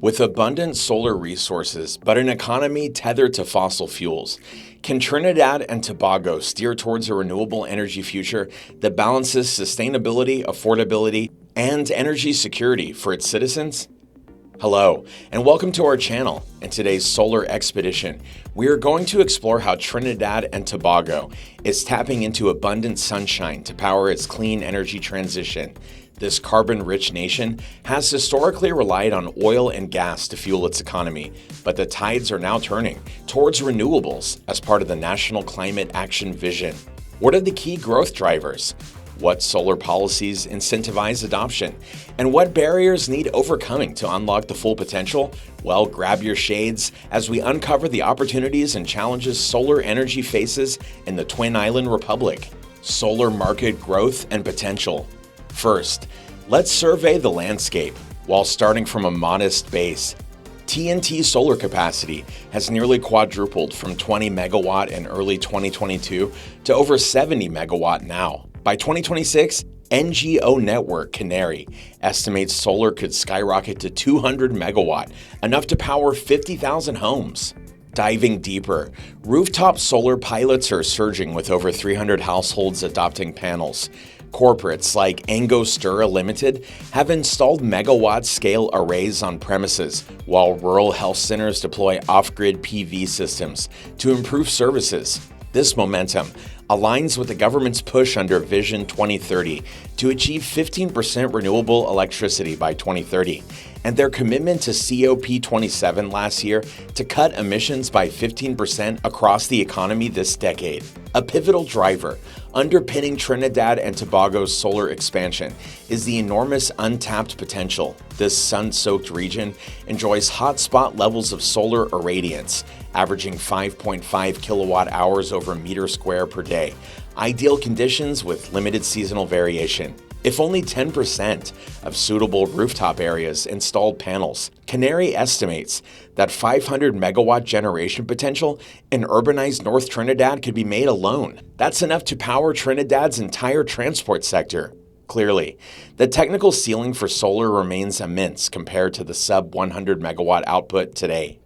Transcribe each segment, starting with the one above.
With abundant solar resources, but an economy tethered to fossil fuels, can Trinidad and Tobago steer towards a renewable energy future that balances sustainability, affordability, and energy security for its citizens? Hello, and welcome to our channel. In today's Solar Expedition, we are going to explore how Trinidad and Tobago is tapping into abundant sunshine to power its clean energy transition. This carbon-rich nation has historically relied on oil and gas to fuel its economy, but the tides are now turning towards renewables as part of the National Climate Action Vision. What are the key growth drivers? What solar policies incentivize adoption? And what barriers need overcoming to unlock the full potential? Well, grab your shades as we uncover the opportunities and challenges solar energy faces in the Twin Island Republic. Solar market growth and potential. First, let's survey the landscape. While starting from a modest base, TNT solar capacity has nearly quadrupled from 20 megawatt in early 2022 to over 70 megawatt now. By 2026, NGO Network Canary estimates solar could skyrocket to 200 megawatt, enough to power 50,000 homes. Diving deeper, rooftop solar pilots are surging with over 300 households adopting panels. Corporates like Angostura Limited have installed megawatt-scale arrays on premises, while rural health centers deploy off-grid PV systems to improve services. This momentum aligns with the government's push under Vision 2030 to achieve 15% renewable electricity by 2030, and their commitment to COP27 last year to cut emissions by 15% across the economy this decade. A pivotal driver underpinning Trinidad and Tobago's solar expansion is the enormous untapped potential. This sun-soaked region enjoys hotspot levels of solar irradiance, averaging 5.5 kilowatt hours over meter square per day, ideal conditions with limited seasonal variation. If only 10% of suitable rooftop areas installed panels, Canary estimates that 500 megawatt generation potential in urbanized North Trinidad could be made alone. That's enough to power Trinidad's entire transport sector. Clearly, the technical ceiling for solar remains immense compared to the sub-100 megawatt output today.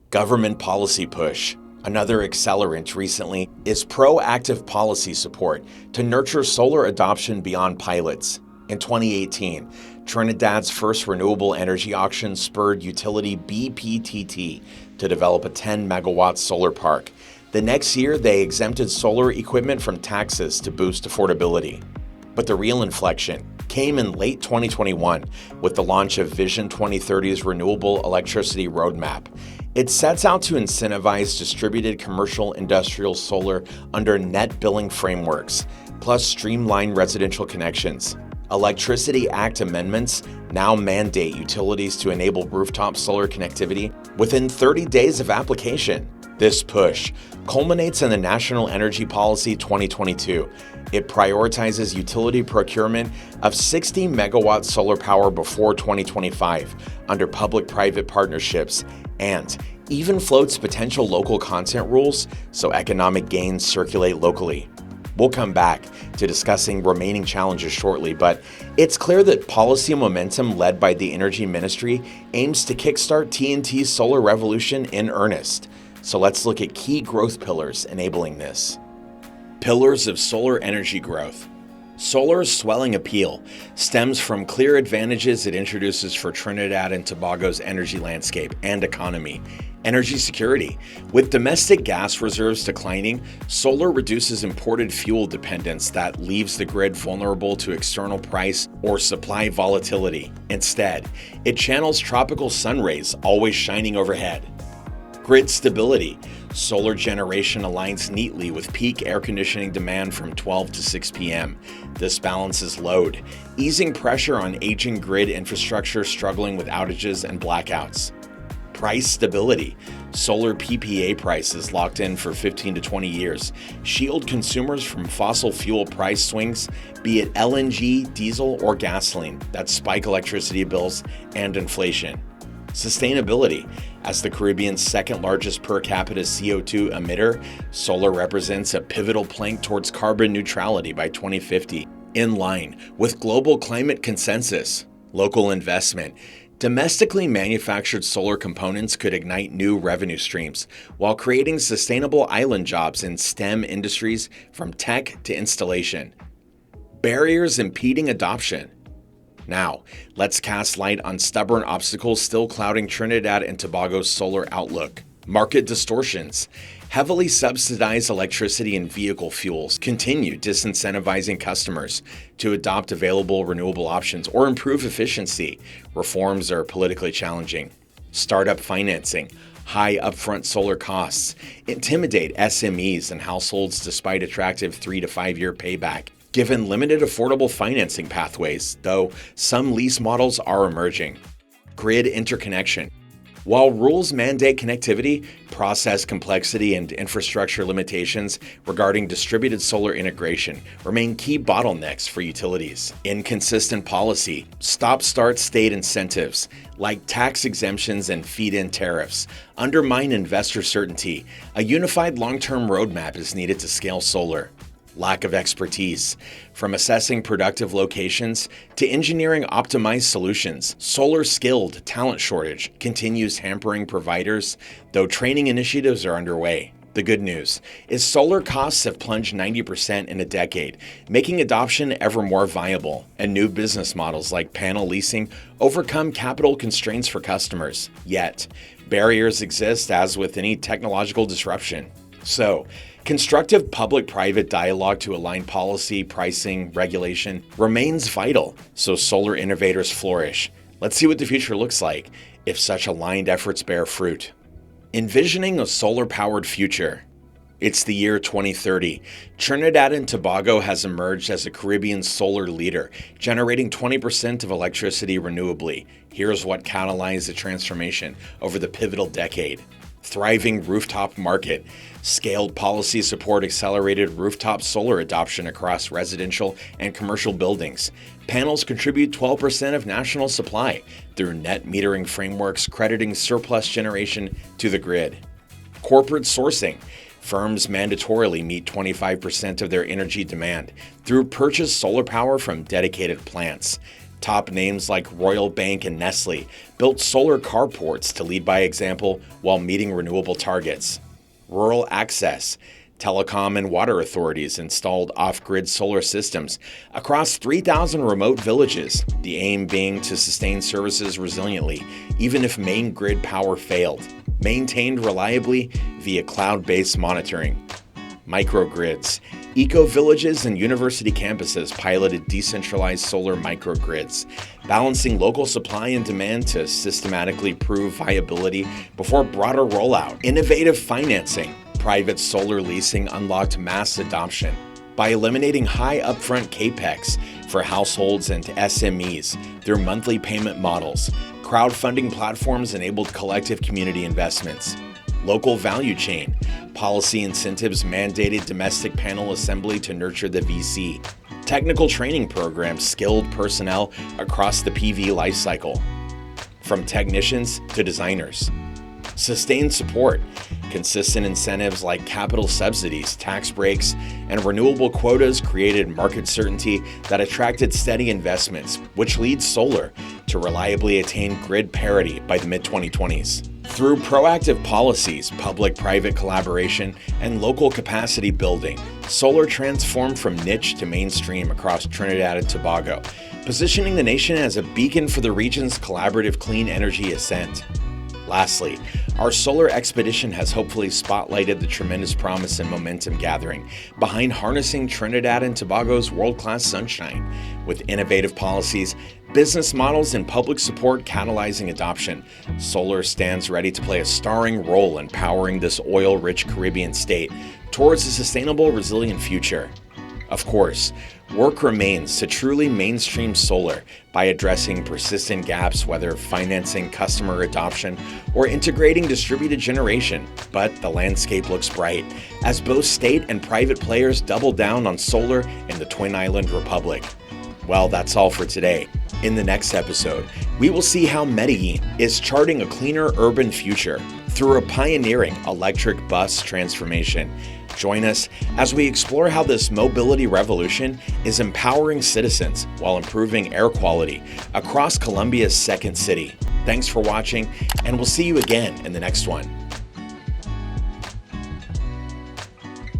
Government policy push. Another accelerant recently is proactive policy support to nurture solar adoption beyond pilots. In 2018, Trinidad's first renewable energy auction spurred utility BPTT to develop a 10 megawatt solar park. The next year, they exempted solar equipment from taxes to boost affordability. But the real inflection came in late 2021 with the launch of Vision 2030's Renewable Electricity Roadmap. It sets out to incentivize distributed commercial industrial solar under net billing frameworks, plus streamline residential connections. Electricity Act amendments now mandate utilities to enable rooftop solar connectivity within 30 days of application. This push culminates in the National Energy Policy 2022. It prioritizes utility procurement of 60 megawatt solar power before 2025 under public-private partnerships, and even floats potential local content rules so economic gains circulate locally. We'll come back to discussing remaining challenges shortly, but it's clear that policy momentum led by the Energy Ministry aims to kickstart TNT's solar revolution in earnest. So let's look at key growth pillars enabling this. Pillars of solar energy growth. Solar's swelling appeal stems from clear advantages it introduces for Trinidad and Tobago's energy landscape and economy. Energy security. With domestic gas reserves declining, solar reduces imported fuel dependence that leaves the grid vulnerable to external price or supply volatility. Instead, it channels tropical sun rays always shining overhead. Grid stability. Solar generation aligns neatly with peak air conditioning demand from 12 to 6 p.m. This balances load, easing pressure on aging grid infrastructure struggling with outages and blackouts. Price stability. Solar PPA prices locked in for 15 to 20 years shield consumers from fossil fuel price swings, be it LNG, diesel, or gasoline, that spike electricity bills and inflation. Sustainability. As the Caribbean's second largest per capita CO2 emitter, solar represents a pivotal plank towards carbon neutrality by 2050, in line with global climate consensus. Local investment. Domestically manufactured solar components could ignite new revenue streams while creating sustainable island jobs in STEM industries from tech to installation. Barriers impeding adoption. Now, let's cast light on stubborn obstacles still clouding Trinidad and Tobago's solar outlook. Market distortions. Heavily subsidized electricity and vehicle fuels continue disincentivizing customers to adopt available renewable options or improve efficiency. Reforms are politically challenging. Startup financing. High upfront solar costs intimidate SMEs and households despite attractive 3 to 5 year payback. Given limited affordable financing pathways, though some lease models are emerging. Grid interconnection. While rules mandate connectivity, process complexity and infrastructure limitations regarding distributed solar integration remain key bottlenecks for utilities. Inconsistent policy, stop-start state incentives, like tax exemptions and feed-in tariffs, undermine investor certainty. A unified long-term roadmap is needed to scale solar. Lack of expertise. From assessing productive locations to engineering optimized solutions, solar-skilled talent shortage continues hampering providers, though training initiatives are underway. The good news is solar costs have plunged 90% in a decade, making adoption ever more viable, and new business models like panel leasing overcome capital constraints for customers. Yet, barriers exist as with any technological disruption. So, constructive public-private dialogue to align policy, pricing, regulation remains vital so solar innovators flourish. Let's see what the future looks like if such aligned efforts bear fruit. Envisioning a solar-powered future. It's the year 2030. Trinidad and Tobago has emerged as a Caribbean solar leader, generating 20% of electricity renewably. Here's what catalyzed the transformation over the pivotal decade. Thriving rooftop market. Scaled policy support accelerated rooftop solar adoption across residential and commercial buildings. Panels contribute 12% of national supply through net metering frameworks crediting surplus generation to the grid. Corporate sourcing. Firms mandatorily meet 25% of their energy demand through purchased solar power from dedicated plants. Top names like Royal Bank and Nestle built solar carports to lead by example while meeting renewable targets. Rural access. Telecom and water authorities installed off-grid solar systems across 3,000 remote villages, the aim being to sustain services resiliently, even if main grid power failed, maintained reliably via cloud-based monitoring. Microgrids. Eco-villages and university campuses piloted decentralized solar microgrids, balancing local supply and demand to systematically prove viability before broader rollout. Innovative financing. Private solar leasing unlocked mass adoption by eliminating high upfront capex for households and SMEs through monthly payment models. Crowdfunding platforms enabled collective community investments. Local value chain. Policy incentives mandated domestic panel assembly to nurture the VC. Technical training programs skilled personnel across the PV lifecycle, from technicians to designers. Sustained support. Consistent incentives like capital subsidies, tax breaks, and renewable quotas created market certainty that attracted steady investments, which leads solar to reliably attain grid parity by the mid-2020s. Through proactive policies, public-private collaboration, and local capacity building, solar transformed from niche to mainstream across Trinidad and Tobago, positioning the nation as a beacon for the region's collaborative clean energy ascent. Lastly, our solar expedition has hopefully spotlighted the tremendous promise and momentum gathering behind harnessing Trinidad and Tobago's world-class sunshine, with innovative policies, business models, and public support catalyzing adoption. Solar stands ready to play a starring role in powering this oil-rich Caribbean state towards a sustainable, resilient future. Of course, work remains to truly mainstream solar by addressing persistent gaps, whether financing customer adoption or integrating distributed generation. But the landscape looks bright as both state and private players double down on solar in the Twin Island Republic. Well, that's all for today. In the next episode, we will see how Medellin is charting a cleaner urban future through a pioneering electric bus transformation, Join us as we explore how this mobility revolution is empowering citizens while improving air quality across Colombia's second city. Thanks for watching, and we'll see you again in the next one.